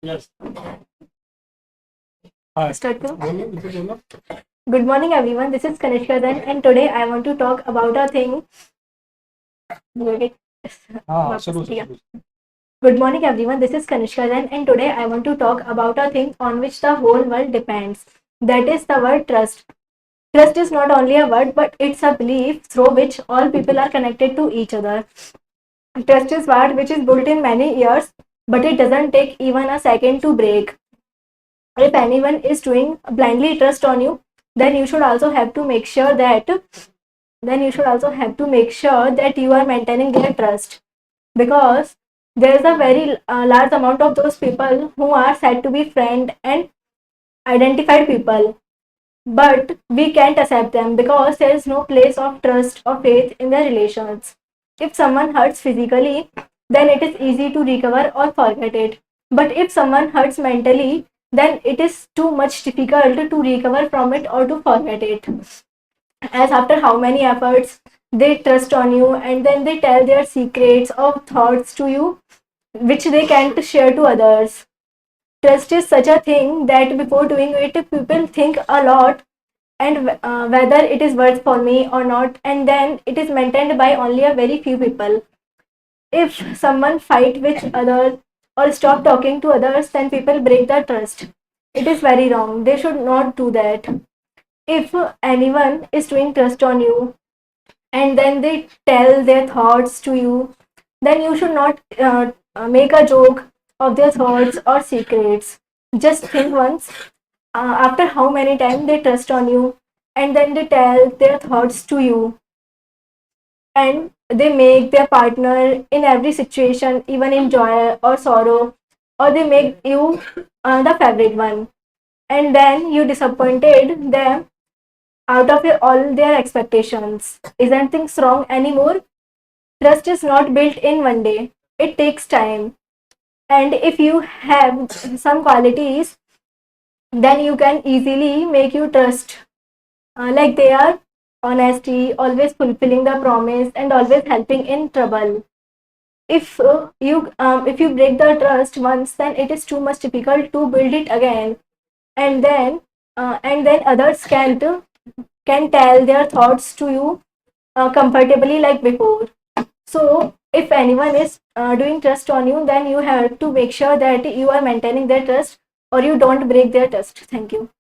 Yes. Hi. Start करो. बोलो. Good morning, everyone. This is Kanishka Then, and today I want to talk about a thing. हाँ चलो चलो. Good morning, everyone. This is Kanishka Then, and today I want to talk about a thing on which the whole world depends. That is the word trust. Trust is not only a word, but it's a belief through which all people are connected to each other. Trust is what which is built in many years, but it doesn't take even a second to break. If anyone is doing blindly trust on you, then you should also have to make sure that you are maintaining their trust, because there is a very large amount of those people who are said to be friend and identified people, but we can't accept them because there is no place of trust or faith in their relations. If someone hurts physically, then it is easy to recover or forget it. But if someone hurts mentally, then it is too much difficult to recover from it or to forget it. As after how many efforts they trust on you, and then they tell their secrets or thoughts to you, which they can't share to others. Trust is such a thing that before doing it, people think a lot, and whether it is worth for me or not, and then it is maintained by only a very few people. If someone fight with others or stop talking to others, then people break the trust. It is very wrong. They should not do that. If anyone is doing trust on you, and then they tell their thoughts to you, then you should not make a joke of their thoughts or secrets. Just think once, after how many times they trust on you, and then they tell their thoughts to you, and they make their partner in every situation, even in joy or sorrow, or they make you the favorite one, and then you disappointed them out of all their expectations. Isn't things wrong anymore? Trust is not built in one day. It takes time. And if you have some qualities, then you can easily make you trust. Like they are honesty, always fulfilling the promise, and always helping in trouble. If you break the trust once, then it is too much difficult to build it again. And then others can tell their thoughts to you comfortably like before. So, if anyone is doing trust on you, then you have to make sure that you are maintaining their trust or you don't break their trust. Thank you.